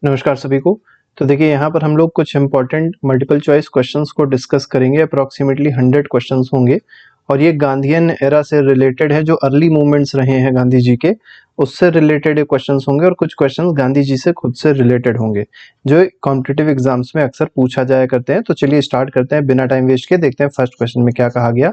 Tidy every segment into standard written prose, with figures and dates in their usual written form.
नमस्कार सभी को। तो देखिए यहाँ पर हम लोग कुछ इंपॉर्टेंट मल्टीपल चॉइस क्वेश्चंस को डिस्कस करेंगे। अप्रॉक्सीमेटली 100 क्वेश्चंस होंगे और ये गांधीयन एरा से रिलेटेड है। जो अर्ली मूवमेंट्स रहे हैं गांधी जी के, उससे रिलेटेड ये क्वेश्चंस होंगे और कुछ क्वेश्चंस गांधी जी से खुद से रिलेटेड होंगे जो कॉम्पिटिटिव एग्जाम्स में अक्सर पूछा जाया करते हैं। तो चलिए स्टार्ट करते हैं बिना टाइम वेस्ट के। देखते हैं फर्स्ट क्वेश्चन में क्या कहा गया।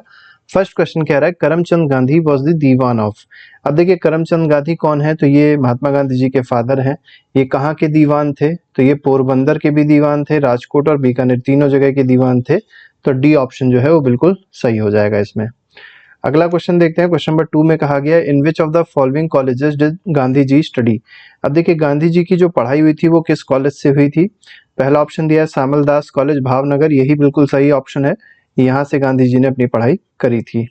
फर्स्ट क्वेश्चन कह रहा है Karamchand Gandhi was the Diwan of. अब देखिए करमचंद गांधी कौन है, तो ये महात्मा गांधी जी के फादर हैं। ये कहाँ के दीवान थे, तो ये पोरबंदर के भी दीवान थे, राजकोट और बीकानेर तीनों जगह के दीवान थे। तो डी ऑप्शन जो है वो बिल्कुल सही हो जाएगा इसमें। अगला क्वेश्चन देखते हैं। क्वेश्चन नंबर 2 में कहा गया है in which of the following colleges did Gandhi ji study. अब देखिए गांधी जी की जो पढ़ाई हुई थी वो किस कॉलेज से हुई थी। पहला ऑप्शन दिया है सामल दास कॉलेज भावनगर, यही बिल्कुल सही ऑप्शन है। यहाँ से गांधी जी ने अपनी पढ़ाई करी थी।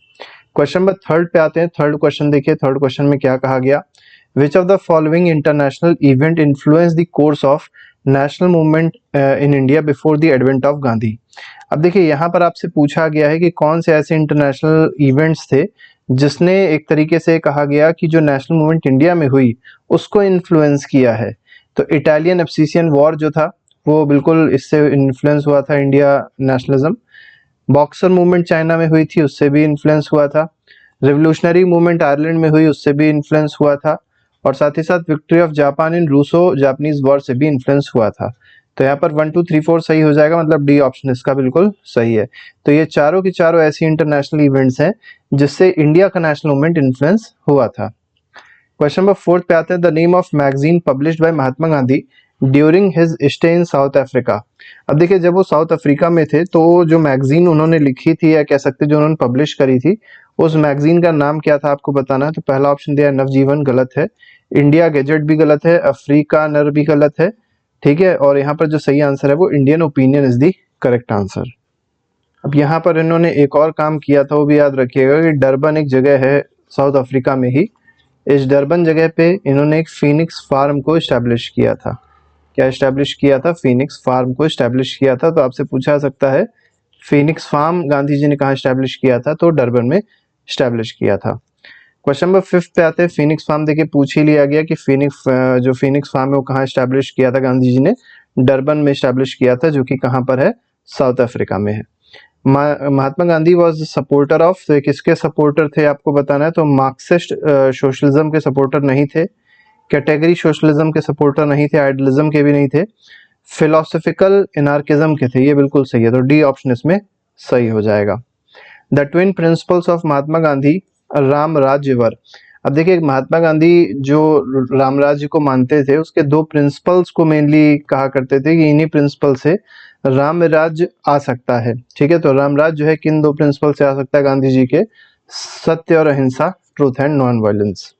क्वेश्चन नंबर 3 पे आते हैं। थर्ड क्वेश्चन देखिए, थर्ड क्वेश्चन में क्या कहा गया। Which of the following international event influence the course of national movement in India before the advent of Gandhi. अब देखिए यहाँ पर आपसे पूछा गया है कि कौन से ऐसे इंटरनेशनल इवेंट्स थे जिसने एक तरीके से कहा गया कि जो नेशनल मूवमेंट इंडिया में हुई उसको इन्फ्लुएंस किया है। तो इटालियन एब्सिसियन वॉर जो था वो बिल्कुल इससे इन्फ्लुएंस हुआ था, India nationalism. Boxer movement China में हुई थी, उससे भी इन्फ्लुएंस हुआ था। रिवोल्यूशनरी मूवमेंट आयरलैंड में हुई, उससे भी इन्फ्लुएंस हुआ था। और साथ ही साथ victory of Japan in Russo Japanese war से भी इन्फ्लुएंस हुआ था। तो यहाँ पर 1 2 3 4 सही हो जाएगा, मतलब डी ऑप्शन इसका बिल्कुल सही है। तो ये चारों की चारों ऐसी इंटरनेशनल इवेंट्स हैं जिससे इंडिया का नेशनल मूवमेंट इन्फ्लुएंस हुआ था। क्वेश्चन नंबर 4 पे आते हैं। The name of magazine published by Mahatma Gandhi during his stay in South Africa. अब देखिए जब वो साउथ अफ्रीका में थे तो जो मैगजीन उन्होंने लिखी थी या कह सकते जो उन्होंने पब्लिश करी थी उस मैगजीन का नाम क्या था आपको बताना है। तो पहला ऑप्शन दिया है नवजीवन, गलत है। इंडिया गैजेट भी गलत है। अफ्रीका नर भी गलत है, ठीक है। और यहाँ पर जो सही आंसर है वो Indian opinion is the correct answer. अब यहाँ पर इन्होंने एक और काम किया था, वो भी याद रखिएगा कि डरबन एक जगह है साउथ अफ्रीका में ही। इस डरबन जगह पे इन्होंने एक फिनिक्स फार्म को इस्टेब्लिश किया था। क्या इस्टेब्लिश किया था? फिनिक्स फार्म को इस्टेब्लिश किया था। तो आपसे पूछा सकता है फिनिक्स फार्म गांधी जी ने कहाँ इस्टेब्लिश किया था, तो डरबन में इस्टेब्लिश किया था। क्वेश्चन नंबर 5 पे आते हैं। फिनिक्स फार्म देखिए पूछ ही लिया गया कि जो फिनिक्स फार्म है वो कहाँ इस्टेब्लिश किया था गांधी जी ने। डरबन में इस्टेब्लिश किया था, जो कि कहाँ पर है, साउथ अफ्रीका में है। Mahatma Gandhi was supporter of, तो किसके सपोर्टर थे आपको बताना है। तो मार्क्सिस्ट सोशलिज्म के सपोर्टर नहीं थे, कैटेगरी सोशलिज्म के सपोर्टर नहीं थे, आइडियलिज्म के भी नहीं थे, फिलोसफिकल एनार्किज्म के थे। ये बिल्कुल सही है, तो डी ऑप्शन इसमें सही हो जाएगा। The twin principles of Mahatma Gandhi Ram राज्यवर। अब देखिए महात्मा गांधी जो राम राज्य को मानते थे उसके दो प्रिंसिपल्स को मेनली कहा करते थे कि इन्हीं प्रिंसिपल से राम राज्य आ सकता है, ठीक है। तो राम राज्य जो है किन दो प्रिंसिपल से आ सकता है गांधी जी के, सत्य और अहिंसा, truth and non violence.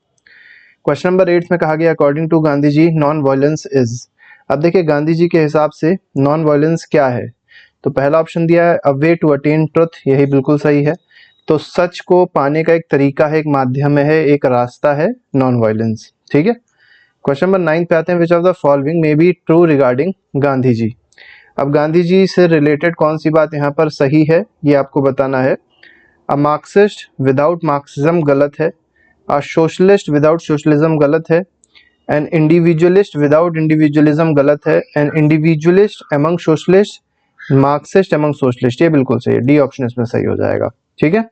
Question number 8 में कहा गया according to Gandhi ji non violence is. अब देखिए गांधी जी के हिसाब से नॉन वायलेंस क्या है। तो पहला ऑप्शन दिया है अ वे टू अटेन ट्रुथ, यही बिल्कुल सही है। तो सच को पाने का एक तरीका है, एक माध्यम है, एक रास्ता है नॉन वायलेंस, ठीक है। क्वेश्चन नंबर 9 पे आते हैं। Which of the following may be true regarding Gandhi ji. अब गांधी जी से रिलेटेड कौन सी बात यहाँ पर सही है ये आपको बताना है। अ मार्क्सिस्ट विदाउट मार्क्सिज्म गलत है। अ सोशलिस्ट विदाउट सोशलिज्म गलत है। एन इंडिविजुअलिस्ट विदाउट इंडिविजुअलिज्म गलत है। An individualist among socialist, Marxist among socialist, ये बिल्कुल सही है। डी ऑप्शन इसमें सही हो जाएगा, ठीक है।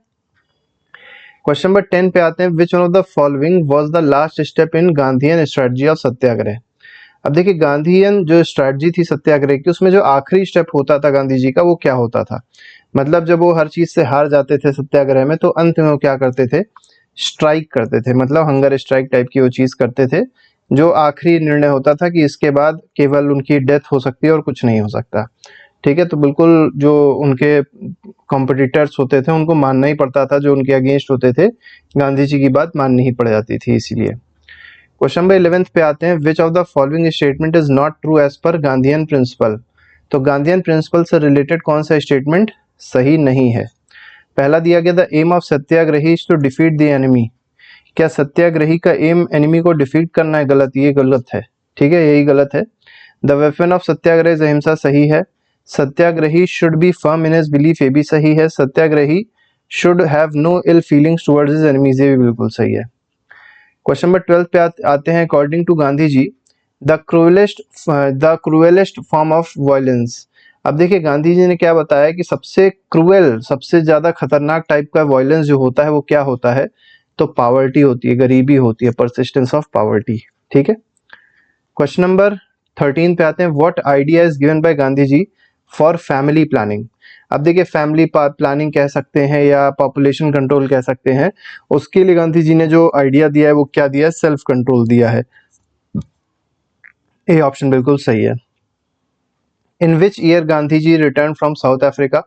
क्वेश्चन नंबर 10 पे आते हैं। Which one of the following was the last step in Gandhian strategy of satyagraha. अब देखिए गांधीयन जो स्ट्रेटजी थी सत्याग्रह की, उसमें जो आखिरी स्टेप होता था गांधी जी का वो क्या होता था। मतलब जब वो हर चीज से हार जाते थे सत्याग्रह में तो अंत में वो क्या करते थे, स्ट्राइक करते थे। मतलब हंगर स्ट्राइक टाइप की वो चीज करते थे, जो आखिरी निर्णय होता था कि इसके बाद केवल उनकी डेथ हो सकती है और कुछ नहीं हो सकता, ठीक है। तो बिल्कुल जो उनके कॉम्पिटिटर्स होते थे उनको मानना ही पड़ता था, जो उनके अगेंस्ट होते थे गांधी जी की बात माननी ही पड़ जाती थी इसीलिए। क्वेश्चन नंबर 11 पे आते हैं। Which of the following statement is not true as per Gandhian principle. तो गांधीयन प्रिंसिपल से रिलेटेड कौन सा स्टेटमेंट सही नहीं है। पहला दिया गया the aim of satyagrahi is to defeat the enemy. क्या सत्याग्रही का एम एनिमी को डिफीट करना है? गलत, ये गलत है, ठीक है, यही गलत है। The weapon of satyagraha is ahimsa, सही है। Satyagrahi should be firm in his belief, ये भी सही है। Satyagrahi should have no ill feelings towards his enemies, ये भी बिल्कुल सही है। क्वेश्चन नंबर 12 पे आते हैं। According to Gandhi ji the cruelest form of violence. अब देखिए गांधी जी ने क्या बताया कि सबसे क्रूएल, सबसे ज्यादा खतरनाक टाइप का वायलेंस जो होता है वो क्या होता है, तो पावर्टी होती है, गरीबी होती है, परसिस्टेंस ऑफ पावर्टी। ठीक है। क्वेश्चन नंबर 13 पे आते हैं। What idea is given by Gandhi ji for family planning. अब देखिए फैमिली प्लानिंग कह सकते हैं या पॉपुलेशन कंट्रोल कह सकते हैं, उसके लिए गांधी जी ने जो आइडिया दिया है वो क्या दिया है, सेल्फ कंट्रोल दिया है। ए ऑप्शन बिल्कुल सही है। In which year Gandhi ji return from South Africa.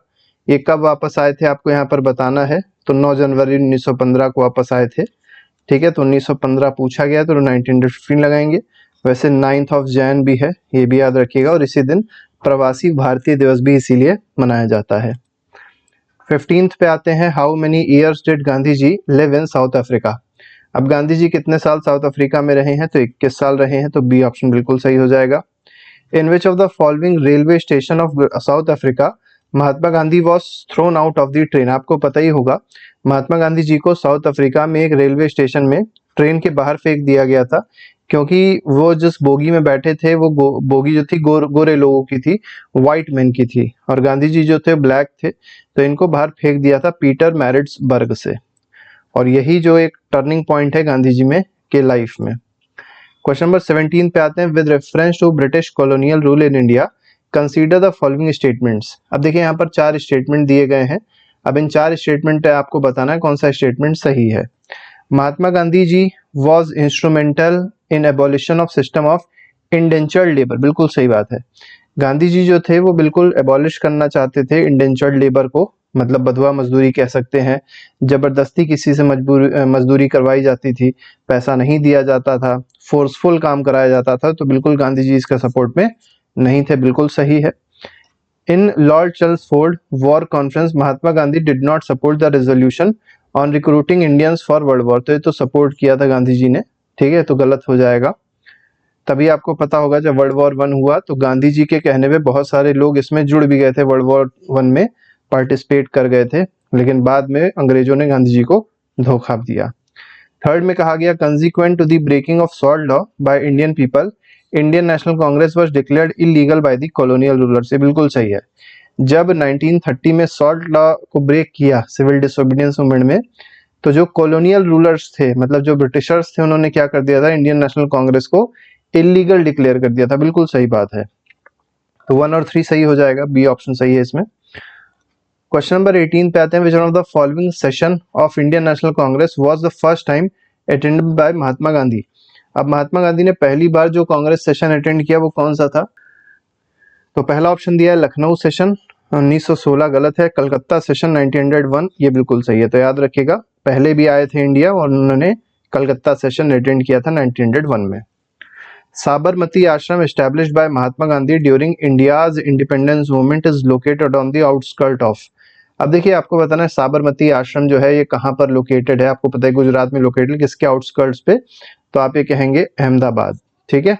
ये कब वापस आए थे आपको यहाँ पर बताना है, तो 9 जनवरी 1915 को वापस आए थे। ठीक है, तो 1915 पूछा गया तो 1915 लगाएंगे। वैसे 9th ऑफ जैन भी है, ये भी याद रखिएगा, और इसी दिन प्रवासी भारतीय दिवस भी इसीलिए मनाया जाता है। 15th पे आते हैं। How many years did Gandhi ji live in South Africa. अब गांधी जी कितने साल साउथ अफ्रीका में रहे हैं, तो 21 साल रहे हैं, तो बी ऑप्शन बिल्कुल सही हो जाएगा। In which of the following railway station of South Africa Mahatma Gandhi was thrown out of the train. आपको पता ही होगा महात्मा गांधी जी को साउथ अफ्रीका में एक रेलवे स्टेशन में ट्रेन के बाहर फेंक दिया गया था, क्योंकि वो जिस बोगी में बैठे थे वो बोगी जो थी गोरे लोगों की थी, व्हाइट मैन की थी, और गांधी जी जो थे ब्लैक थे, तो इनको बाहर फेंक दिया था पीटर मैरिट्सबर्ग से। और यही जो एक टर्निंग पॉइंट है गांधी जी में के लाइफ में। क्वेश्चन नंबर 17 पे आते हैं। With reference to British colonial rule in India consider the following statements. अब देखिए यहाँ पर 4 स्टेटमेंट दिए गए हैं। अब इन 4 स्टेटमेंट आपको बताना है कौन सा स्टेटमेंट सही है। Mahatma Gandhi ji was instrumental in abolition of system of indentured labour. बिल्कुल सही बात है। गांधी जी जो थे वो बिल्कुल एबॉलिश करना चाहते थे इंडेंचर्ड लेबर को, मतलब बधवा मजदूरी कह सकते हैं। जबरदस्ती किसी से मजदूरी करवाई जाती थी, पैसा नहीं दिया जाता था, फोर्सफुल काम कराया जाता था, तो बिल्कुल गांधी जी इसका सपोर्ट में नहीं थे। बिल्कुल सही है। In Lord Chelmsford war conference Mahatma Gandhi did not support the resolution on recruiting Indians for world war. तो ये तो सपोर्ट किया था गांधी जी ने, ठीक है, तो गलत हो जाएगा। तभी आपको पता होगा जब वर्ल्ड वॉर 1 हुआ तो गांधी जी के कहने पे बहुत सारे लोग इसमें जुड़ भी गए थे, वर्ल्ड वॉर 1 में पार्टिसिपेट कर गए थे, लेकिन बाद में अंग्रेजों ने गांधी जी को धोखा दिया। थर्ड में कहा गया consequent to the breaking of salt law by Indian people Indian national Congress was declared illegal by the colonial rulers. ये बिल्कुल सही है। जब 1930 में सॉल्ट लॉ को ब्रेक किया सिविल डिसोबीडियंस मूवमेंट में, तो जो कॉलोनियल रूलर्स थे, मतलब जो ब्रिटिशर्स थे, उन्होंने क्या कर दिया था, इंडियन नेशनल कांग्रेस को इलीगल डिक्लेयर कर दिया था। बिल्कुल सही बात है। तो 1 और 3 सही हो जाएगा, बी ऑप्शन सही है इसमें। क्वेश्चन नंबर 18 पे आते हैं। Which one of the following session of Indian national Congress was the first time attended by Mahatma Gandhi. अब महात्मा गांधी ने पहली बार जो कांग्रेस सेशन अटेंड किया वो कौन सा था, तो पहला ऑप्शन दिया है लखनऊ सेशन 1916, गलत है। कलकत्ता सेशन 1901, ये बिल्कुल सही है। तो याद रखिएगा पहले भी आए थे इंडिया और उन्होंने कलकत्ता सेशन अटेंड किया था 1901 में। साबरमती आश्रम established by Mahatma Gandhi during India's independence movement is located on the outskirt of. अब देखिए आपको बताना है साबरमती आश्रम जो है ये कहाँ पर लोकेटेड है, आपको पता है गुजरात में लोकेटेड, किसके आउटस्कर्ट्स पे, तो आप ये कहेंगे अहमदाबाद। ठीक है।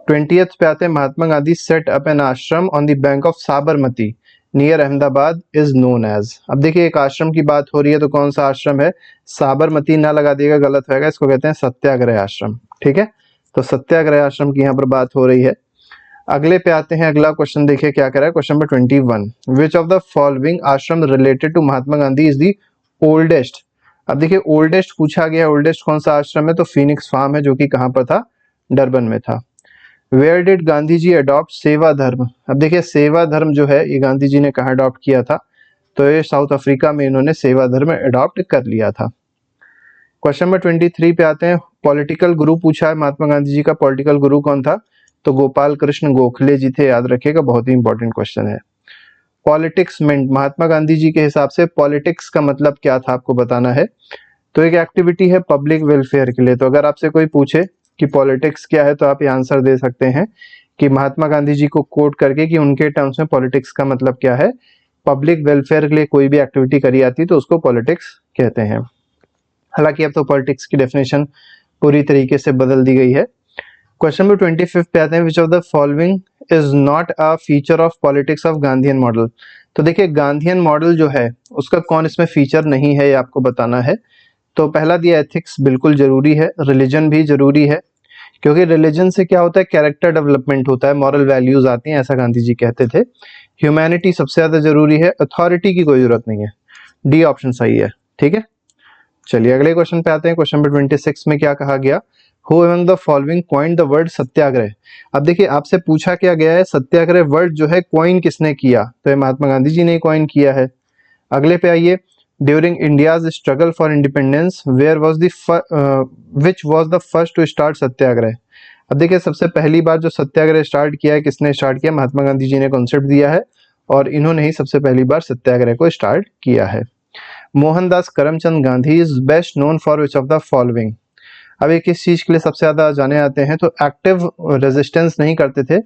20th पे आते हैं। Mahatma Gandhi set up an ashram on the bank of Sabarmati near Ahmedabad is known as. अब देखिए एक आश्रम की बात हो रही है तो कौन सा आश्रम है, साबरमती ना लगा दिएगा, गलत होगा, इसको कहते हैं सत्याग्रह आश्रम। ठीक है, तो सत्याग्रह आश्रम की यहाँ पर बात हो रही है। अगले पे आते हैं। अगला क्वेश्चन देखिए क्या कह रहा है। Question number 21। Which of the following ashram related to Mahatma Gandhi is the oldest. अब देखिए ओल्डेस्ट पूछा गया, ओल्डेस्ट कौन सा आश्रम है, तो फिनिक्स फार्म है, जो कि कहाँ पर था, डरबन में था। Where did Gandhi ji adopt seva dharma. अब देखिए सेवा धर्म जो है ये गांधी जी ने कहाँ अडॉप्ट किया था, तो ये साउथ अफ्रीका में इन्होंने सेवा धर्म अडॉप्ट कर लिया था। क्वेश्चन नंबर 23 पे आते हैं। पॉलिटिकल गुरु पूछा है महात्मा गांधी जी का, पॉलिटिकल गुरु कौन था, तो गोपाल कृष्ण गोखले जी थे, याद रखिएगा, बहुत ही इंपॉर्टेंट क्वेश्चन है। पॉलिटिक्स में महात्मा गांधी जी के हिसाब से पॉलिटिक्स का मतलब क्या था आपको बताना है, तो एक एक्टिविटी है पब्लिक वेलफेयर के लिए। तो अगर आपसे कोई पूछे कि पॉलिटिक्स क्या है तो आप ये आंसर दे सकते हैं कि महात्मा गांधी जी को कोट करके कि उनके टर्म्स में पॉलिटिक्स का मतलब क्या है, पब्लिक वेलफेयर के लिए कोई भी एक्टिविटी करी जाती तो उसको पॉलिटिक्स कहते हैं। हालांकि अब तो पॉलिटिक्स की डेफिनेशन पूरी तरीके से बदल दी गई है। क्वेश्चन नंबर 25 पे आते हैं। Which of the following is not a feature of politics of Gandhian model. तो देखिए गांधीयन मॉडल जो है उसका कौन इसमें फीचर नहीं है, ये आपको बताना है। तो पहला दिया एथिक्स बिल्कुल जरूरी है, रिलीजन भी जरूरी है, क्योंकि रिलीजन से क्या होता है, कैरेक्टर डेवलपमेंट होता है, मॉरल वैल्यूज आती हैं, ऐसा गांधी जी कहते थे। ह्यूमैनिटी सबसे ज्यादा जरूरी है, अथॉरिटी की कोई जरूरत नहीं है। डी ऑप्शन सही है। ठीक है, चलिए अगले क्वेश्चन पे आते हैं। क्वेश्चन नंबर 26 में क्या कहा गया, who among the following coined the word satyagraha. अब देखिए आपसे पूछा क्या गया है, सत्याग्रह वर्ड जो है कॉइन किसने किया, तो ये महात्मा गांधी जी ने कॉइन किया है। अगले पे आइए, during India's struggle for independence where was the which was the first to start satyagraha. अब देखिए सबसे पहली बार जो सत्याग्रह स्टार्ट किया है, किसने स्टार्ट किया, महात्मा गांधी जी ने कॉन्सेप्ट दिया है और इन्होंने ही सबसे पहली बार सत्याग्रह को स्टार्ट किया है। Mohandas Karamchand Gandhi is best known for which of the following. अब ये किस चीज के लिए सबसे ज्यादा जाने जाते हैं, तो एक्टिव रेजिस्टेंस नहीं करते थे,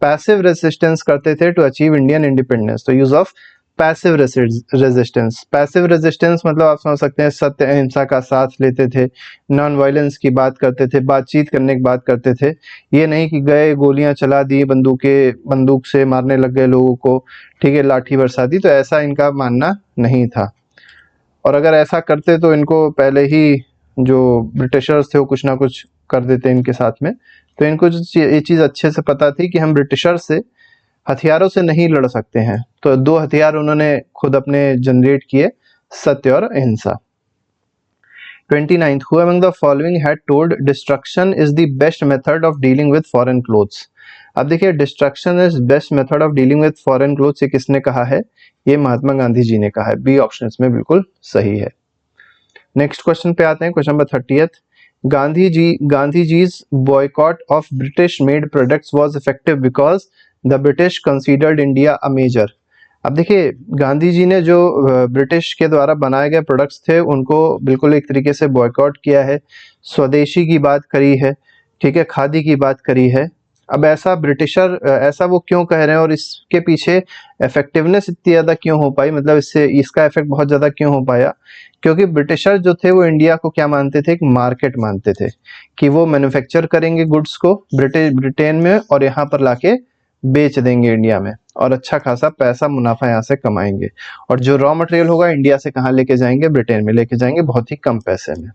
पैसिव रेजिस्टेंस करते थे टू अचीव इंडियन इंडिपेंडेंस। तो use of passive resistance, passive resistance मतलब आप समझ सकते हैं सत्य अहिंसा का साथ लेते थे, नॉन वायलेंस की बात करते थे, बातचीत करने की बात करते थे। ये नहीं कि गए गोलियां चला दी, बंदूक से मारने लग गए लोगों को, ठीक है, लाठी बरसा दी, तो ऐसा इनका मानना नहीं था। और अगर ऐसा करते तो इनको पहले ही जो ब्रिटिशर्स थे वो कुछ ना कुछ कर देते इनके साथ में। तो इनको ये चीज अच्छे से पता थी कि हम ब्रिटिशर से हथियारों से नहीं लड़ सकते हैं, तो दो हथियार उन्होंने खुद अपने जनरेट किए, सत्य और अहिंसा। 29th, who among the following had told destruction is the best method of dealing with foreign clothes। अब देखिए destruction is best method of dealing with foreign clothes, ये किसने कहा है, ये महात्मा गांधी जी ने कहा है। बी ऑप्शन इसमें बिल्कुल सही है। नेक्स्ट क्वेश्चन पे आते हैं, question number 30th, Gandhi ji's boycott of British made products was effective because the British considered India a major. अब देखिए गांधी जी ने जो ब्रिटिश के द्वारा बनाए गए प्रोडक्ट्स थे उनको बिल्कुल एक तरीके से बॉयकॉट किया है, स्वदेशी की बात करी है, ठीक है, खादी की बात करी है। अब ऐसा ब्रिटिशर ऐसा वो क्यों कह रहे हैं और इसके पीछे इफेक्टिवनेस इतनी ज्यादा क्यों हो पाई, मतलब इससे इसका इफेक्ट बहुत ज्यादा क्यों हो पाया, क्योंकि ब्रिटिशर जो थे वो इंडिया को क्या मानते थे, एक मार्केट मानते थे, कि वो मैन्युफैक्चर करेंगे गुड्स को ब्रिटेन में और यहाँ पर लाके बेच देंगे इंडिया में, और अच्छा खासा पैसा मुनाफा यहाँ से कमाएंगे, और जो रॉ मटेरियल होगा इंडिया से कहाँ लेके जाएंगे, ब्रिटेन में लेके जाएंगे बहुत ही कम पैसे में।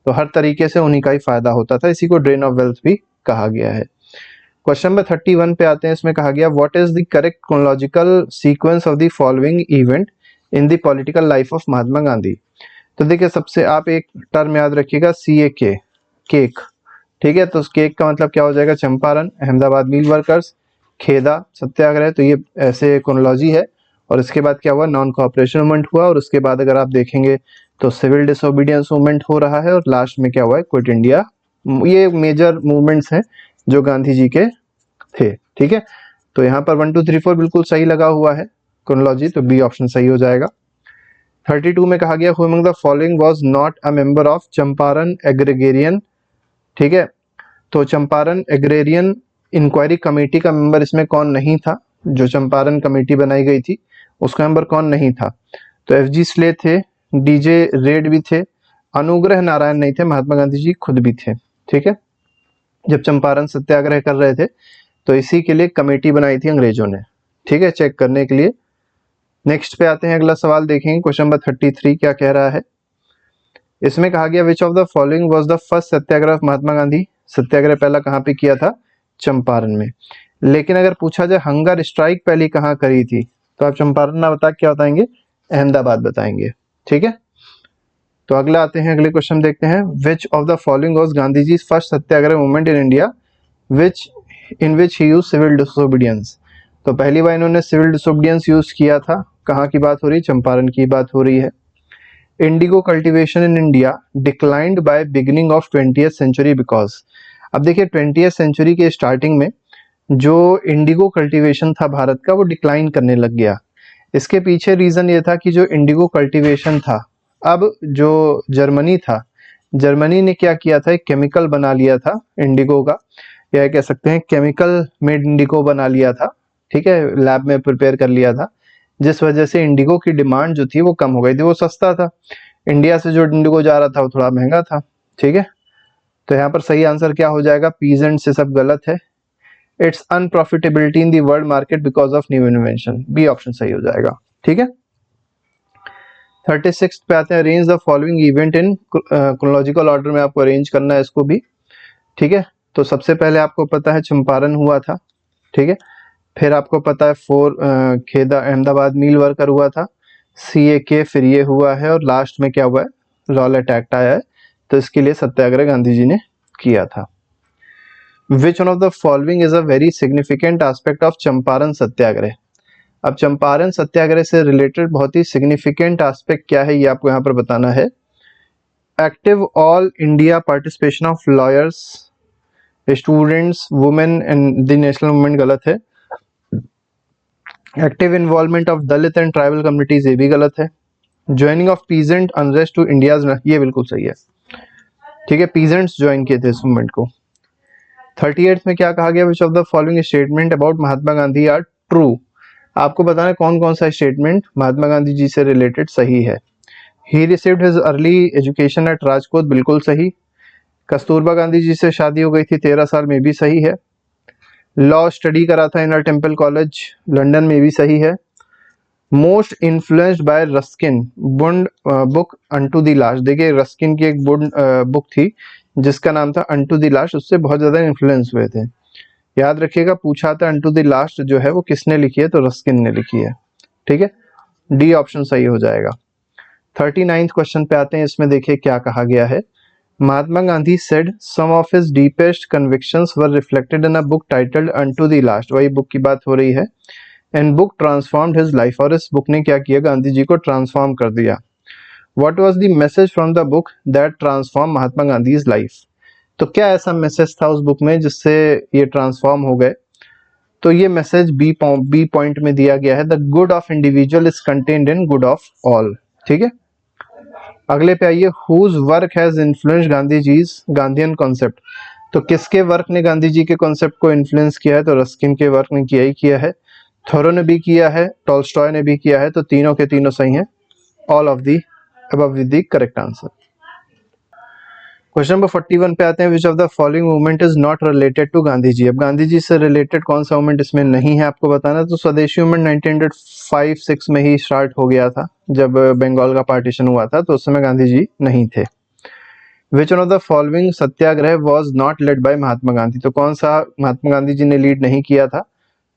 तो हर तरीके से उन्हीं का ही फायदा होता था, इसी को ड्रेन ऑफ वेल्थ भी कहा गया है। क्वेश्चन नंबर 31 पे आते हैं, इसमें कहा गया what is the correct chronological sequence of the following event in the political life of Mahatma Gandhi. तो देखिए सबसे आप एक टर्म याद रखिएगा, CAK, केक, ठीक है, तो उस केक का मतलब क्या हो जाएगा, चंपारण, अहमदाबाद मिल वर्कर्स, खेदा, सत्याग्रह। तो ये ऐसे क्रोनोलॉजी है। और इसके बाद क्या हुआ, नॉन कोऑपरेशन मूवमेंट हुआ, और उसके बाद अगर आप देखेंगे तो सिविल डिसोबीडियंस मूवमेंट हो रहा है, और लास्ट में क्या हुआ है, क्विट इंडिया। ये मेजर मूवमेंट्स हैं जो गांधी जी के थे। ठीक है, तो यहाँ पर 1 2 3 4 बिल्कुल सही लगा हुआ है क्रोनोलॉजी, तो बी ऑप्शन सही हो जाएगा। 32 में कहा गया who among the following was not a member of Champaran agrarian. ठीक है, तो चंपारण एग्रेरियन इंक्वायरी कमेटी का मेंबर इसमें कौन नहीं था, जो चंपारण कमेटी बनाई गई थी उसका मेंबर कौन नहीं था, तो FG स्ले थे, DJ रेड भी थे, अनुग्रह नारायण नहीं थे, महात्मा गांधी जी खुद भी थे। ठीक है, जब चंपारण सत्याग्रह कर रहे थे तो इसी के लिए कमेटी बनाई थी अंग्रेजों ने, ठीक है, चेक करने के लिए। नेक्स्ट पे आते हैं, अगला सवाल देखेंगे, क्वेश्चन नंबर 33 क्या कह रहा है। इसमें कहा गया which of the following was the first satyagraha of Mahatma Gandhi. Satyagraha पहला कहाँ पे किया था, चंपारण में। लेकिन अगर पूछा जाए हंगर स्ट्राइक पहली कहाँ करी थी, तो आप चंपारण ना बता क्या बताएंगे, अहमदाबाद बताएंगे। ठीक है, तो अगला आते हैं, अगले क्वेश्चन देखते हैं, which of the following was Gandhi ji first satyagraha movement in India in which he use civil disobedience. तो पहली बार इन्होंने सिविल डिसोबीडियंस यूज किया था, कहाँ की बात हो रही है, चंपारण की बात हो रही है। Indigo cultivation in India declined by beginning of 20th century because. अब देखिए 20th सेंचुरी के स्टार्टिंग में जो इंडिगो कल्टीवेशन था भारत का वो डिक्लाइन करने लग गया। इसके पीछे रीजन ये था कि जो इंडिगो कल्टीवेशन था, अब जो जर्मनी था, जर्मनी ने क्या किया था, एक केमिकल बना लिया था इंडिगो का, या कह सकते हैं केमिकल मेड इंडिगो बना लिया था। ठीक है, लैब में प्रिपेयर कर लिया था, जिस वजह से इंडिगो की डिमांड जो थी वो कम हो गई थी, वो सस्ता था। इंडिया से जो इंडिगो जा रहा था वो थोड़ा महंगा था। ठीक है, तो यहाँ पर सही आंसर क्या हो जाएगा, पीजेंट से सब गलत है। Its unprofitability in the world market because of new invention, B option सही हो जाएगा। ठीक है, 36 पे आते हैं, arrange the following event in chronological order में आपको अरेंज करना है इसको भी। ठीक है, तो सबसे पहले आपको पता है चंपारण हुआ था, ठीक है। फिर आपको पता है खेदा अहमदाबाद मिल वर्कर हुआ था, CAK फिर ये हुआ है, और लास्ट में क्या हुआ है, रॉलेट एक्ट आया है। तो इसके लिए सत्याग्रह गांधी जी ने किया था। Which one of the following is a very significant aspect of Champaran satyagraha. अब चंपारण सत्याग्रह से रिलेटेड बहुत ही सिग्निफिकेंट एस्पेक्ट क्या है, ये आपको यहाँ पर बताना है। Active all India participation of lawyers, students, women and the national movement गलत है। Active involvement of Dalit and tribal communities, ये भी गलत है। Joining of peasant unrest to India's, ये बिल्कुल सही है, ठीक है। पीजेंट्स ज्वाइन किए थे इस मूवमेंट को। 38 में क्या कहा गया, which of the following statement about Mahatma Gandhi are true. आपको बताना है कौन कौन सा स्टेटमेंट महात्मा गांधी जी से रिलेटेड सही है। He received his early education at Rajkot, बिल्कुल सही। कस्तूरबा गांधी जी से शादी हो गई थी 13 साल में, भी सही है। लॉ स्टडी करा था इनर टेम्पल कॉलेज लंदन में, भी सही है। Most influenced by Ruskin book unto the last, देखिए रस्किन की एक बुक थी जिसका नाम था अनटू द लास्ट, उससे बहुत ज्यादा इन्फ्लुएंस हुए थे। याद रखिएगा, पूछा था अनटू द लास्ट जो है वो किसने लिखी है, तो रस्किन ने लिखी है, ठीक है। डी ऑप्शन सही हो जाएगा। 39 क्वेश्चन पे आते हैं, इसमें देखिए क्या कहा गया है। Mahatma Gandhi said some of his deepest convictions were reflected in a book titled Unto the Last, वही बुक की बात हो रही है। And book transformed his life, और इस बुक ने क्या किया, गांधी जी को ट्रांसफॉर्म कर दिया। What was the message from the book that transformed Mahatma Gandhi's life? तो क्या ऐसा मैसेज था उस बुक में जिससे ये ट्रांसफॉर्म हो गए, तो ये मैसेज बी पॉइंट में दिया गया है, the good of individual is contained in good of all, ठीक है। अगले पे आइए, whose work has influenced Gandhi ji's Gandhian concept, तो किसके वर्क ने गांधी जी के कॉन्सेप्ट को इन्फ्लुएंस किया है, तो रस्किन के वर्क ने किया ही किया है, थोरो ने भी किया है, टॉल्स्टॉय ने भी किया है, तो तीनों के तीनों सही हैं। All of the above with the correct answer. Question number 41 पे आते हैं, which of the following movement is not related to Gandhi ji. अब गांधी जी से रिलेटेड कौन सा मूवमेंट इसमें नहीं है आपको बताना, तो स्वदेशी मूवमेंट 1905-6 में ही स्टार्ट हो गया था, जब बंगाल का पार्टीशन हुआ था, तो उस समय गांधी जी नहीं थे। Which one of the following satyagraha was not led by Mahatma Gandhi, तो कौन सा महात्मा गांधी जी ने लीड नहीं किया था,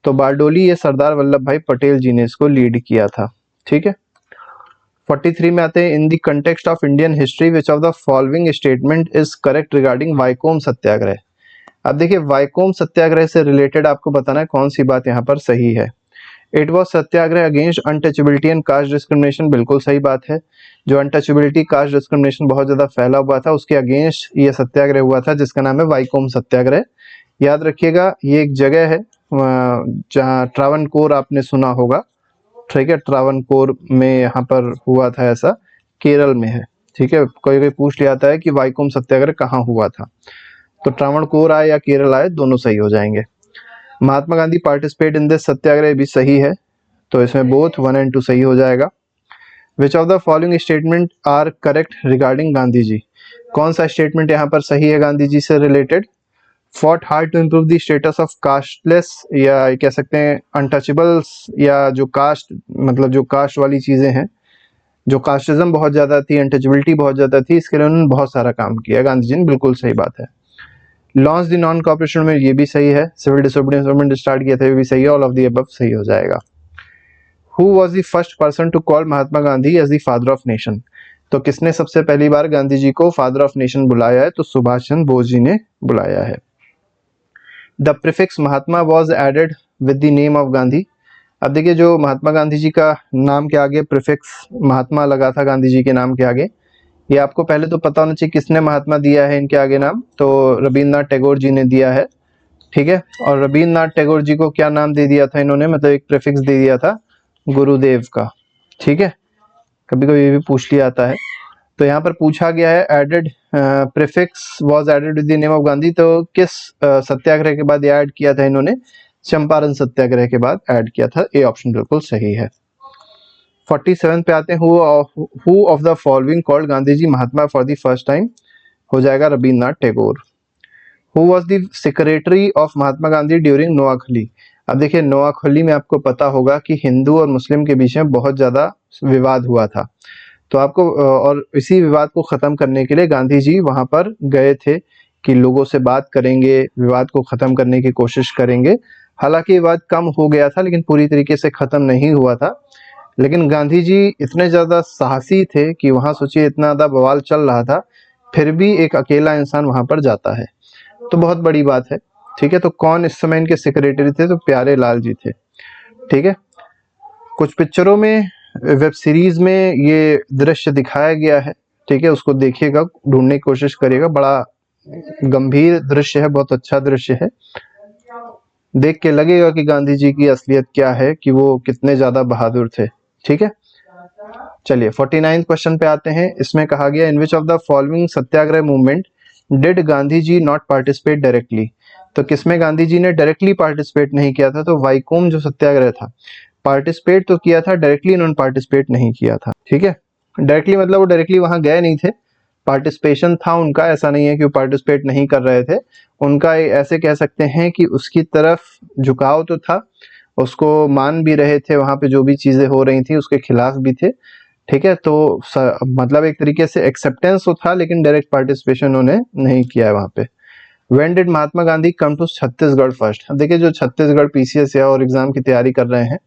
तो बारडोली, ये सरदार वल्लभ भाई पटेल जी ने इसको लीड किया था, ठीक है। 43 में आते हैं, in the context of Indian history which of the following statement is correct regarding Vaikom satyagraha. अब देखिए वाइकोम सत्याग्रह से रिलेटेड आपको बताना है कौन सी बात यहाँ पर सही है। It was Satyagraha against untouchability and caste discrimination, बिल्कुल सही बात है। जो अनटचेबिलिटी कास्ट डिस्क्रिमिनेशन बहुत ज्यादा फैला हुआ था, उसके अगेंस्ट ये सत्याग्रह हुआ था, जिसका नाम है वाइकोम सत्याग्रह। याद रखिएगा, ये एक जगह है जहाँ ट्रावनकोर आपने सुना होगा, ठीक है। ट्रावनकोर में यहाँ पर हुआ था, ऐसा केरल में है, ठीक है। कोई कोई पूछ लिया था है कि वाइकोम सत्याग्रह कहाँ हुआ था, तो ट्रावणकोर आए या केरल आए, दोनों सही हो जाएंगे। Mahatma Gandhi participate in this सत्याग्रह भी सही है, तो इसमें बोथ 1 और 2 सही हो जाएगा। Which of the following statement are correct regarding Gandhi ji, कौन सा स्टेटमेंट यहाँ पर सही है गांधी जी से related. Fought hard to improve the status of castless, या कह सकते हैं अनटचेबल्स, या जो कास्ट मतलब जो कास्ट वाली चीजें हैं, जो कास्टिज्म बहुत ज्यादा थी, अनटचेबिलिटी बहुत ज्यादा थी, इसके लिए उन्होंने बहुत सारा काम किया गांधी जी ने, बिल्कुल सही बात है। लॉन्च द नॉन कॉपरेशन में, ये भी सही है। सिविल डिसोबीडियंस मूवमेंट स्टार्ट किया था, ये भी सही है। ऑल ऑफ द अबव सही हो जाएगा। Who was the first person to call Mahatma Gandhi as the father of nation, तो किसने सबसे पहली बार गांधी जी को फादर ऑफ नेशन बुलाया है, तो सुभाष चंद्र बोस जी ने बुलाया है। The prefix Mahatma was added with the name of Gandhi. अब देखिए, जो महात्मा गांधी जी का नाम के आगे प्रीफिक्स महात्मा लगा था गांधी जी के नाम के आगे, ये आपको पहले तो पता होना चाहिए किसने महात्मा दिया है इनके आगे नाम, तो रविन्द्रनाथ टैगोर जी ने दिया है, ठीक है। और रविन्द्रनाथ टैगोर जी को क्या नाम दे दिया था इन्होंने, मतलब एक प्रीफिक्स दे दिया था गुरुदेव का, ठीक है। कभी कभी ये भी पूछ लिया जाता है, तो यहाँ पर पूछा गया है added prefix was added with the name of Gandhi, तो किस सत्याग्रह के बाद ऐड किया था इन्होंने, चंपारण सत्याग्रह के बाद ऐड किया था। ए ऑप्शन बिल्कुल सही है। 47 पे आते हैं, who of the following called Gandhi ji Mahatma for the first time, हो जाएगा Rabindranath Tagore. Who was the secretary of Mahatma Gandhi during Noakhali. अब देखिए, नोआखली में आपको पता होगा कि हिंदू और मुस्लिम के बीच में बहुत ज्यादा विवाद हुआ था, तो आपको और इसी विवाद को खत्म करने के लिए गांधी जी वहां पर गए थे कि लोगों से बात करेंगे, विवाद को ख़त्म करने की कोशिश करेंगे। हालांकि विवाद कम हो गया था लेकिन पूरी तरीके से ख़त्म नहीं हुआ था। लेकिन गांधी जी इतने ज़्यादा साहसी थे कि वहाँ सोचिए इतना ज़्यादा बवाल चल रहा था, फिर भी एक अकेला इंसान वहाँ पर जाता है, तो बहुत बड़ी बात है। ठीक है, तो कौन इस समय इनके सेक्रेटरी थे? तो प्यारे लाल जी थे। ठीक है, कुछ पिक्चरों में, वेब सीरीज में ये दृश्य दिखाया गया है। ठीक है, उसको देखिएगा, ढूंढने की कोशिश करिएगा, बड़ा गंभीर दृश्य है, बहुत अच्छा दृश्य है। देख के लगेगा कि गांधी जी की असलियत क्या है, कि वो कितने ज्यादा बहादुर थे। ठीक है, चलिए 49 क्वेश्चन पे आते हैं। इसमें कहा गया in which of the following satyagraha movement did Gandhi ji not participate directly. तो किसमें गांधी जी ने डायरेक्टली पार्टिसिपेट नहीं किया था? तो वाईकोम जो सत्याग्रह था, पार्टिसिपेट तो किया था, डायरेक्टली इन्होंने पार्टिसिपेट नहीं किया था। ठीक है, डायरेक्टली मतलब वो डायरेक्टली वहां गए नहीं थे, पार्टिसिपेशन था उनका, ऐसा नहीं है कि वो पार्टिसिपेट नहीं कर रहे थे। उनका ऐसे कह सकते हैं कि उसकी तरफ झुकाव तो था, उसको मान भी रहे थे, वहां पे जो भी चीजें हो रही थी उसके खिलाफ भी थे। ठीक है, तो मतलब एक तरीके से एक्सेप्टेंस तो था, लेकिन डायरेक्ट पार्टिसिपेशन उन्होंने नहीं किया है वहां पे। When did Mahatma Gandhi come to Chhattisgarh first? देखिए, जो छत्तीसगढ़ पीसीएस या और एग्जाम की तैयारी कर रहे हैं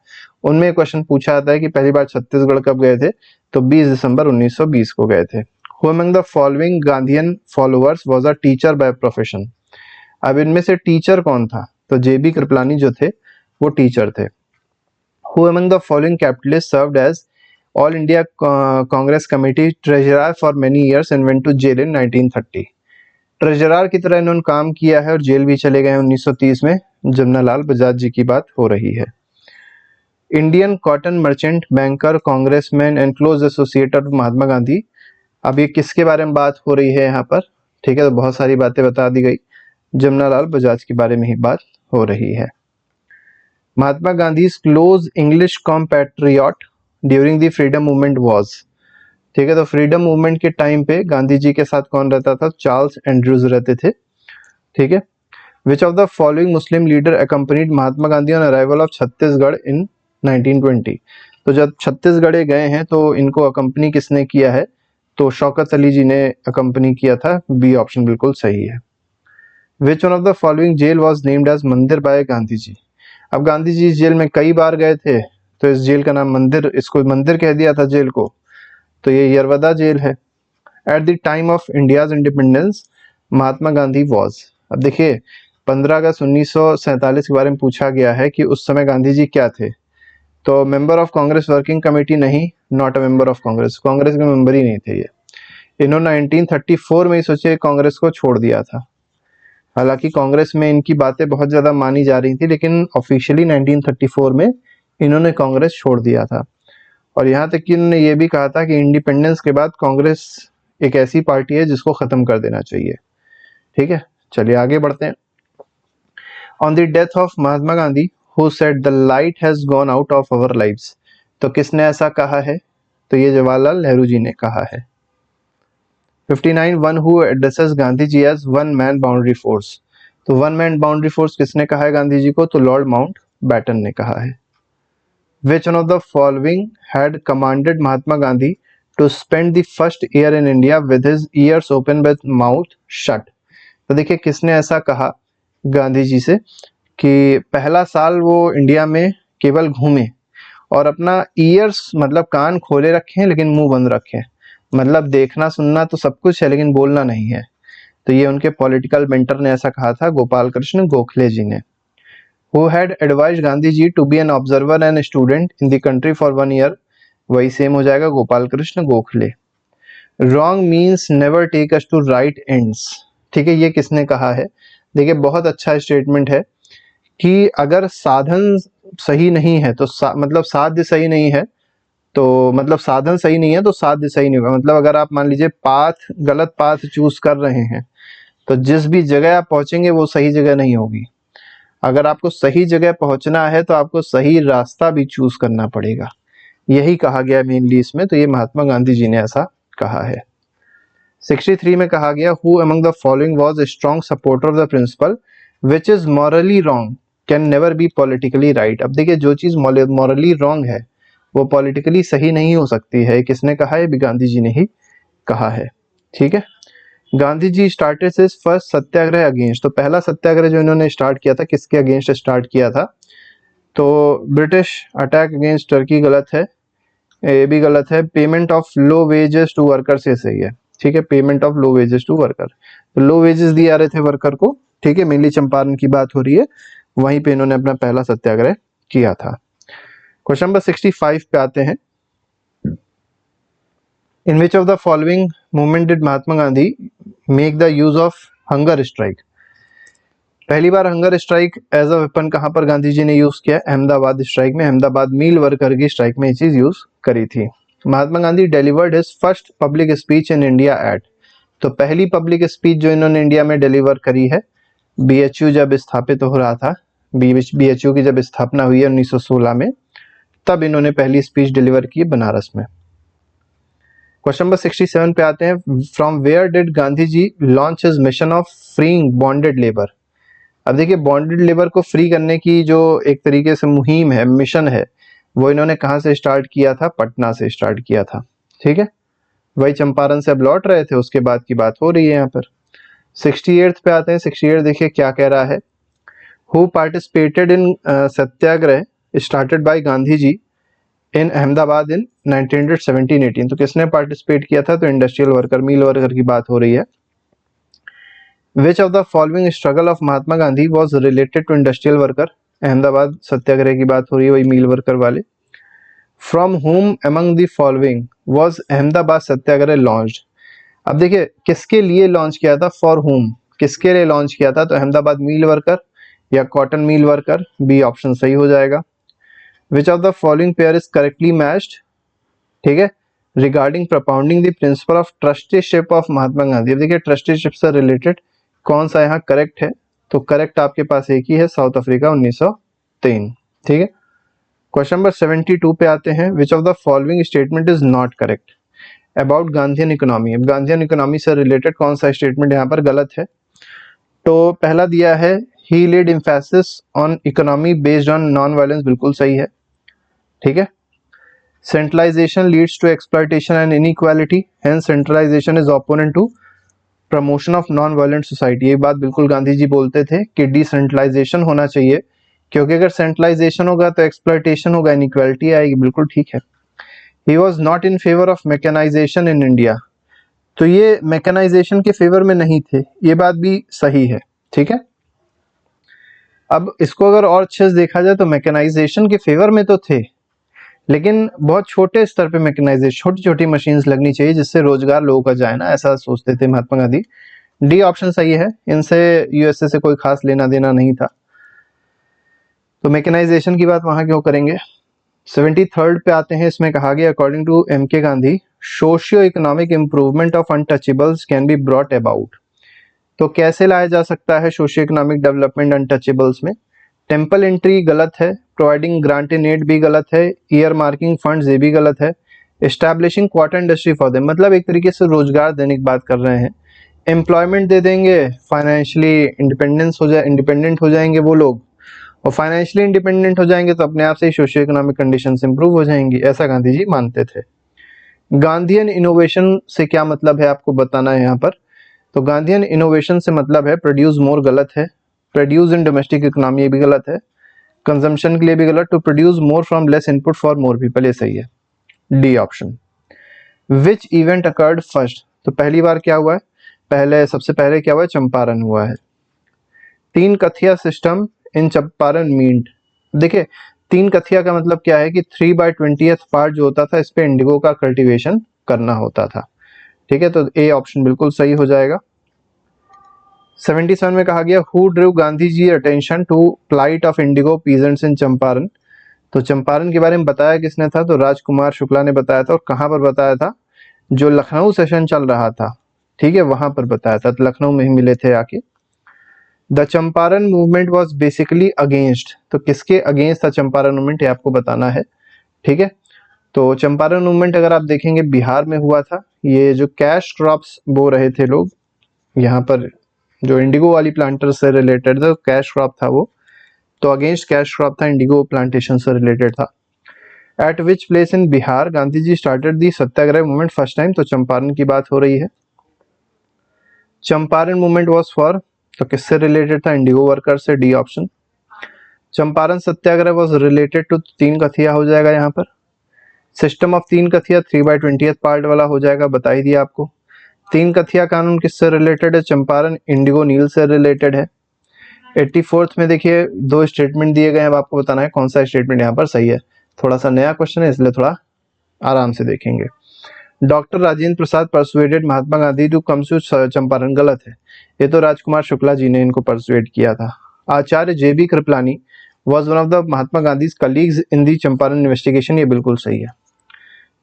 उनमें क्वेश्चन पूछा जाता है कि पहली बार छत्तीसगढ़ कब गए थे? तो 20 दिसंबर 1920 को गए थे। Who among the following Gandhian followers was a teacher by profession? अब इनमें से टीचर कौन था? तो जेबी कृपलानी जो थे वो टीचर थे। Who among the following capitalists served as All India Congress Committee treasurer for many years and went to jail in 1930? Treasurer की तरह इन्होंने काम किया है और जेल भी चले गए 1930 में। जमनालाल बजाज जी की बात हो रही है। Indian cotton merchant, banker, congressman and close associate of Mahatma Gandhi. अब ये किसके बारे में बात हो रही है यहाँ पर? ठीक है, तो बहुत सारी बातें बता दी गई, जमनालाल बजाज के बारे में ही बात हो रही है। Mahatma Gandhi close English compatriot during the freedom movement was. ठीक है, तो फ्रीडम मूवमेंट के टाइम पे गांधी जी के साथ कौन रहता था? चार्ल्स एंड्रूज रहते थे। ठीक है, which of the following Muslim leader accompanied Mahatma Gandhi on arrival of Chhattisgarh in 1920? तो जब छत्तीसगढ़ गए हैं तो इनको अकम्पनी किसने किया है? तो शौकत अली जी ने अकम्पनी किया था। बी ऑप्शन बिल्कुल सही है। Which one of the following jail was named as mandir by Gandhi ji? अब गांधी जी इस जेल में कई बार गए थे, तो इस जेल का नाम मंदिर, इसको मंदिर कह दिया था जेल को, तो ये यरवदा जेल है। At the time of India's independence Mahatma Gandhi was. अब देखिए, 15 अगस्त 1947 के बारे में पूछा गया है कि उस समय गांधी जी क्या थे? तो member of Congress working committee नहीं, not a member of Congress, Congress के मेंबर ही नहीं थे ये। इन्होंने 1934 में ही सोचे कांग्रेस को छोड़ दिया था। हालांकि कांग्रेस में इनकी बातें बहुत ज्यादा मानी जा रही थी, लेकिन ऑफिशियली 1934 में इन्होंने कांग्रेस छोड़ दिया था। और यहाँ तक कि उन्होंने ये भी कहा था कि इंडिपेंडेंस के बाद कांग्रेस एक ऐसी पार्टी है जिसको खत्म कर देना चाहिए। ठीक है, चलिए आगे बढ़ते हैं। On the death of Mahatma Gandhi who said the light has gone out of our lives? तो किसने ऐसा कहा है? तो ये जवाहरलाल नेहरू जी ने कहा है। 59 one who addresses Gandhi ji as one man boundary force? तो वन मैन बाउंड्री फोर्स किसने कहा है गांधी जी को? तो लॉर्ड माउंट बैटन ने कहा है। Which one of the following had commanded Mahatma Gandhi to spend the first year in India with his ears open with mouth shut? तो देखिए, किसने ऐसा कहा गांधी जी से कि पहला साल वो इंडिया में केवल घूमे और अपना ईयर्स मतलब कान खोले रखें लेकिन मुंह बंद रखें, मतलब देखना सुनना तो सब कुछ है लेकिन बोलना नहीं है। तो ये उनके पॉलिटिकल मेंटर ने ऐसा कहा था, गोपाल कृष्ण गोखले जी ने। Who had advised Gandhi ji to be an observer and a student in the country for 1 year? वही सेम हो जाएगा, Gopal Krishna Gokhale. Wrong means never take us to right ends। ठीक है, ये किसने कहा है? देखिए, बहुत अच्छा स्टेटमेंट है कि अगर साधन सही नहीं है तो मतलब साध्य सही नहीं है, तो मतलब साधन सही नहीं है तो साध्य सही नहीं होगा। मतलब अगर आप मान लीजिए गलत पाथ चूज कर रहे हैं तो जिस भी जगह आप पहुंचेंगे वो सही जगह नहीं होगी। अगर आपको सही जगह पहुंचना है तो आपको सही रास्ता भी चूज करना पड़ेगा, यही कहा गया मेनली इसमें। तो ये महात्मा गांधी जी ने ऐसा कहा है। 63 में कहा गया who among the following was a strong supporter of the principal which is morally wrong can never be politically right? अब देखिए, जो चीज मॉरली रॉन्ग है वो पॉलिटिकली सही नहीं हो सकती है। किसने कहा है? भी गांधी जी ने ही कहा है। ठीक है, Gandhi ji started his first सत्याग्रह अगेंस्ट, तो पहला सत्याग्रह जो इन्होंने स्टार्ट किया था किसके अगेंस्ट स्टार्ट किया था? तो ब्रिटिश अटैक अगेंस्ट टर्की गलत है, ये भी गलत है। Payment of low wages to workers ये सही है, ठीक है, payment of low wages to worker, तो लो वेजेस दिए जा रहे थे वर्कर को, ठीक है, मेनली चंपारण की बात हो रही है, वहीं पे इन्होंने अपना पहला सत्याग्रह किया था। क्वेश्चन नंबर 65 पे आते हैं। In which of the following movement did Mahatma Gandhi make the use of hunger strike? पहली बार hunger strike as a weapon कहां पर गांधी जी ने यूज किया? अहमदाबाद स्ट्राइक में, अहमदाबाद मील वर्कर की स्ट्राइक में ये चीज यूज करी थी। Mahatma Gandhi delivered his first public speech in India at, तो पहली पब्लिक स्पीच जो इन्होंने इंडिया में डिलीवर करी है बीएचयू जब स्थापित हो रहा था, बीएचयू की जब स्थापना हुई है 1916 में, तब इन्होंने पहली स्पीच डिलीवर की बनारस में। क्वेश्चन नंबर 67 पे आते हैं। From where did Gandhi ji launch his mission of freeing bonded labour? अब देखिए बॉन्डेड लेबर को फ्री करने की जो एक तरीके से मुहिम है, मिशन है, वो इन्होंने कहां से स्टार्ट किया था? पटना से स्टार्ट किया था, ठीक है, वही चंपारण से अब लौट रहे थे उसके बाद की बात हो रही है यहाँ पर। 68 पे आते हैं। 68 देखिए क्या कह रहा है। Who participated in satyagraha started by Gandhi ji in Ahmedabad in 1917-18, तो किसने पार्टिसिपेट किया था? तो इंडस्ट्रियल वर्कर, मील वर्कर की बात हो रही है। Which of the following struggle of Mahatma Gandhi was related to industrial worker? Ahmedabad satyagraha की बात हो रही है, वही मील वर्कर वाले। From whom among the following was Ahmedabad satyagraha launched? अब देखिए किसके लिए लॉन्च किया था? फॉर होम, किसके लिए लॉन्च किया था? तो अहमदाबाद मील वर्कर या cotton mill worker, B option सही हो जाएगा। Which of the following pair is correctly matched, ठीक है, regarding propounding the principle of trusteeship of Mahatma Gandhi? अब देखिए ट्रस्टीशिप से रिलेटेड कौन सा यहाँ करेक्ट है? तो करेक्ट आपके पास एक ही है, साउथ अफ्रीका 1903, ठीक है। क्वेश्चन नंबर 72 पे आते हैं। Which of the following statement is not correct about Gandhian economy? अब गांधीयन इकोनॉमी से रिलेटेड कौन सा स्टेटमेंट यहाँ पर गलत है? तो पहला दिया है he laid emphasis on economy based on non violence, बिल्कुल सही है, ठीक है। Centralisation leads to exploitation and inequality, hence centralisation is opponent to promotion of non violent society, ये बात बिल्कुल गांधी जी बोलते थे कि डिसेंट्रलाइजेशन होना चाहिए, क्योंकि अगर सेंट्रलाइजेशन होगा तो एक्सप्लॉयटेशन होगा, इनइक्वालिटी आएगी, बिल्कुल ठीक है। He was not in favour of mechanisation in India, तो ये मैकेनाइजेशन के फेवर में नहीं थे, ये बात भी सही है, ठीक है। अब इसको अगर और अच्छे से देखा जाए तो मैकेनाइजेशन के फेवर में तो थे, लेकिन बहुत छोटे स्तर पे मैकेनाइजेशन, छोटी छोटी मशीन्स लगनी चाहिए जिससे रोजगार लोगों का जाए ना, ऐसा सोचते थे महात्मा गांधी। डी ऑप्शन सही है, इनसे यूएसए से कोई खास लेना देना नहीं था, तो मैकेनाइजेशन की बात वहां क्यों करेंगे। 73rd पे आते हैं। इसमें कहा गया अकॉर्डिंग टू एम के Gandhi socio economic improvement of untouchables can be brought about, तो कैसे लाया जा सकता है सोशियो इकोनॉमिक डेवलपमेंट अनटचेबल्स में? टेम्पल एंट्री गलत है, प्रोवाइडिंग ग्रांट इन एड भी गलत है, ईयर मार्किंग फंड्स ये भी गलत है, establishing quarter industry for them, मतलब एक तरीके से रोजगार देने की बात कर रहे हैं, एम्प्लॉयमेंट दे देंगे, फाइनेंशियली इंडिपेंडेंट हो जाएंगे वो लोग, और फाइनेंशियली इंडिपेंडेंट हो जाएंगे तो अपने आप से ही सोशियो इकोनॉमिक कंडीशंस इंप्रूव हो जाएंगी, ऐसा गांधी जी मानते थे। गांधीयन इनोवेशन से क्या मतलब है आपको बताना है यहाँ पर। तो गांधीयन इनोवेशन से मतलब है प्रोड्यूस मोर, गलत है, प्रोड्यूस इन डोमेस्टिक इकोनॉमी ये भी गलत है, कंजम्पशन के लिए भी गलत, to produce more from less input for more people ये सही है, D option. Which event occurred first, तो पहली बार क्या हुआ है? सबसे पहले क्या हुआ है? चंपारण हुआ है। तीन कथिया सिस्टम इन चंपारण मीट, देखिए तीन कथिया का मतलब क्या है कि 3/20th पार्ट जो होता था इस पे इंडिगो का कल्टीवेशन करना होता था, ठीक है, तो ए ऑप्शन बिल्कुल सही हो जाएगा। 77 में कहा गया who drew Gandhi ji attention to plight of indigo peasants in Champaran, तो चंपारण के बारे में बताया किसने था? तो राजकुमार शुक्ला ने बताया था, और कहां पर बताया था? जो लखनऊ सेशन चल रहा था, ठीक है, वहां पर बताया था, तो लखनऊ में ही मिले थे आके। The Champaran movement was basically against, तो किसके अगेंस्ट था चंपारण मूवमेंट, ये आपको बताना है, ठीक है। तो चंपारण मूवमेंट अगर आप देखेंगे बिहार में हुआ था, ये जो कैश क्रॉप्स बो रहे थे लोग, यहाँ पर जो इंडिगो वाली प्लांटर से रिलेटेड था, कैश क्रॉप था वो, तो अगेंस्ट कैश क्रॉप था, इंडिगो प्लांटेशन से रिलेटेड था। At which place in Bihar Gandhi ji started the satyagraha movement first time, तो चंपारण की बात हो रही है। चंपारण मूवमेंट वाज फॉर, तो किससे रिलेटेड था? इंडिगो वर्कर से, D option. Champaran satyagraha was related to, तीन कथिया हो जाएगा यहाँ पर। सिस्टम ऑफ तीन कथिया 3/20 पार्ट वाला हो जाएगा, बता ही दिया आपको। तीन कथिया कानून किससे रिलेटेड है? चंपारण इंडिगो नील से रिलेटेड है। 84th में देखिए दो स्टेटमेंट दिए गए हैं, अब आपको बताना है कौन सा स्टेटमेंट यहाँ पर सही है। थोड़ा सा नया क्वेश्चन है इसलिए थोड़ा आराम से देखेंगे। Doctor Rajendra Prasad persuaded Mahatma Gandhi to come to Champaran, गलत है, ये तो राजकुमार शुक्ला जी ने इनको परसुएड किया था। आचार्य JB Kripalani was one of the Mahatma Gandhi colleagues in the Champaran investigation, ये बिल्कुल सही है,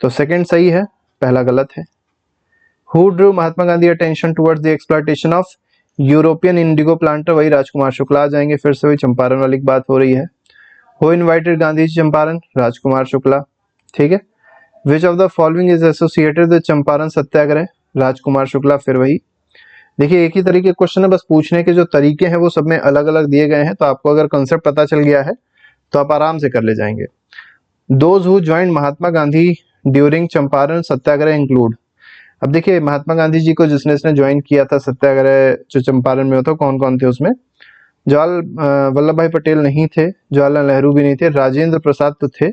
तो सेकंड सही है, पहला गलत है। Who Drew Mahatma Gandhi attention towards the exploitation of European Indigo planter, वही राजकुमार शुक्ला आ जाएंगे, फिर से वही चंपारण वाली बात हो रही है। हु इनवाइटेड गांधी चंपारण, राजकुमार शुक्ला, ठीक है। Which of the following is associated with Champaran satyagraha, Rajkumar Shukla, फिर वही। देखिए एक ही तरीके क्वेश्चन है, बस पूछने के जो तरीके हैं वो सब में अलग अलग दिए गए हैं, तो आपको अगर कंसेप्ट पता चल गया है तो आप आराम से कर ले जाएंगे। Those who joined Mahatma Gandhi during Champaran Satyagraha include, अब देखिए महात्मा गांधी जी को जिसने ज्वाइन किया था सत्याग्रह जो चंपारण में होता, कौन कौन थे उसमें? जवाहर वल्लभ भाई पटेल नहीं थे, जवाहरलाल नेहरू भी नहीं थे, राजेंद्र प्रसाद तो थे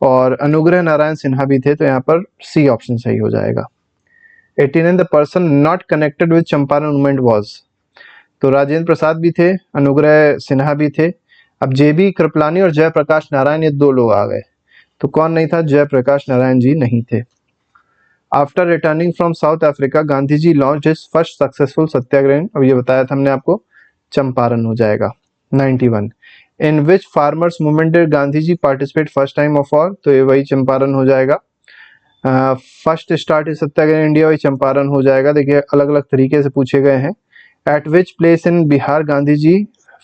और अनुग्रह नारायण सिन्हा भी थे, तो यहाँ पर सी ऑप्शन सही हो जाएगा। 89 the person not connected with Champaran movement was, तो राजेंद्र प्रसाद भी थे, अनुग्रह सिन्हा भी थे। अब JB कृपलानी और जयप्रकाश नारायण, ये दो लोग आ गए, तो कौन नहीं था? जयप्रकाश नारायण जी नहीं थे। After returning from South Africa Gandhi ji launch his first successful satyagraha, अब ये बताया था हमने आपको, चंपारण हो जाएगा। 91 in which farmers movement did Gandhi ji participate first time of all, तो ये वही चंपारण हो जाएगा। फर्स्ट स्टार्ट सत्याग्रह इंडिया, वही चंपारण हो जाएगा। देखिए अलग अलग तरीके से पूछे गए हैं। At which place in Bihar Gandhi ji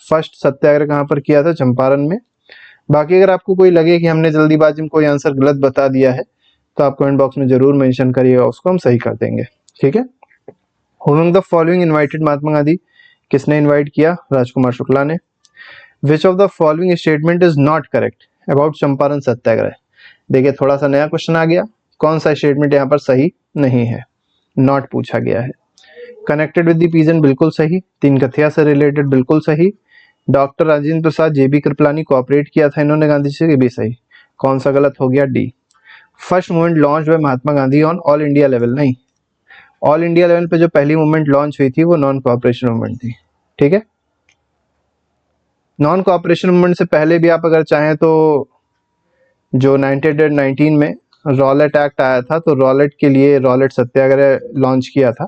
first satyagraha कहाँ पर किया था? चंपारण में। बाकी अगर आपको कोई लगे कि हमने जल्दीबाजी में कोई आंसर गलत बता दिया है तो आप कमेंट बॉक्स में जरूर मेंशन करिएगा, उसको हम सही कर देंगे, ठीक है। Whom the following invited Mahatma Gandhi, किसने इनवाइट किया? राजकुमार शुक्ला ने। Which of the following statement is not correct about Champaran सत्याग्रह, देखिए थोड़ा सा नया क्वेश्चन आ गया, कौन सा स्टेटमेंट यहाँ पर सही नहीं है? नॉट पूछा गया है। कनेक्टेड विद द पीजेंट, बिल्कुल सही। तीन कथिया से रिलेटेड, बिल्कुल सही। डॉक्टर राजेंद्र प्रसाद JB कृपलानी कोऑपरेट किया था इन्होंने गांधी जी से, ये भी सही। कौन सा गलत हो गया? D. First movement launch by Mahatma Gandhi on all India level, नहीं, ऑल इंडिया लेवल पे जो पहली मूवमेंट लॉन्च हुई थी वो नॉन कोऑपरेशन मूवमेंट थी, ठीक है। नॉन कोऑपरेशन मूवमेंट से पहले भी आप अगर चाहें तो जो 1919 में रॉलेट एक्ट आया था, तो रॉलेट के लिए रॉलेट सत्याग्रह लॉन्च किया था,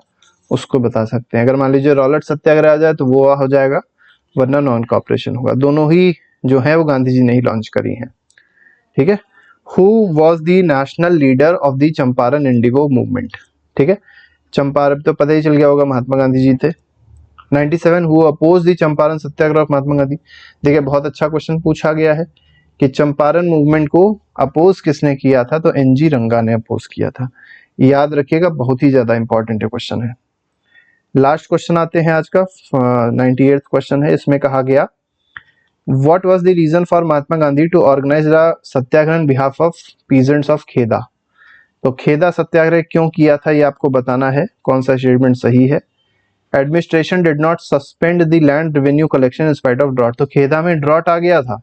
उसको बता सकते हैं। अगर मान लीजिए रॉलेट सत्याग्रह आ जाए तो वो हो जाएगा, वरना नॉन कोऑपरेशन होगा। दोनों ही जो है वो गांधी जी ने ही लॉन्च करी हैं, ठीक है। Who was the national leader of the Champaran Indigo movement, ठीक है। चंपारण तो पता ही चल गया होगा, महात्मा गांधी जी थे। 97 who oppose the Champaran satyagraha of Mahatma Gandhi, देखिए बहुत अच्छा क्वेश्चन पूछा गया है कि चंपारण मूवमेंट को अपोज किसने किया था, तो NG रंगा ने अपोज किया था। याद रखिएगा, बहुत ही ज्यादा इंपॉर्टेंट क्वेश्चन है। लास्ट क्वेश्चन आते हैं आज का, 98th क्वेश्चन है। इसमें कहा गया what was the reason for Mahatma Gandhi to organise the satyagraha on behalf of peasants of Kheda, तो खेदा सत्याग्रह क्यों किया था ये आपको बताना है, कौन सा स्टेटमेंट सही है। Administration did not suspend the land revenue collection in spite of drought, तो खेदा में ड्रॉट आ गया था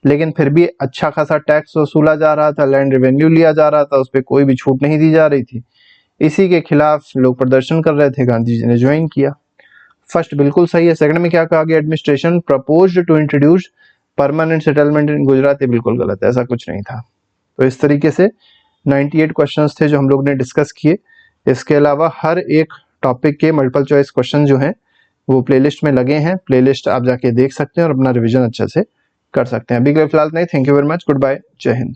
लेकिन फिर भी अच्छा खासा टैक्स वसूला जा रहा था, लैंड रेवेन्यू लिया जा रहा था, उस पर कोई भी छूट नहीं दी जा रही थी। इसी के खिलाफ लोग प्रदर्शन कर रहे थे, गांधी जी ने ज्वाइन किया। फर्स्ट बिल्कुल सही है। सेकंड में क्या कहा गया? Administration proposed to introduce permanent settlement in Gujarat, ये बिल्कुल गलत है, ऐसा कुछ नहीं था। तो इस तरीके से 98 क्वेश्चंस थे जो हम लोग ने डिस्कस किए। इसके अलावा हर एक टॉपिक के मल्टीपल चॉइस क्वेश्चन जो हैं वो प्लेलिस्ट में लगे हैं, प्लेलिस्ट आप जाके देख सकते हैं और अपना रिवीजन अच्छे से कर सकते हैं। अभी के लिए फिलहाल नहीं, thank you very much, goodbye, जय हिंद।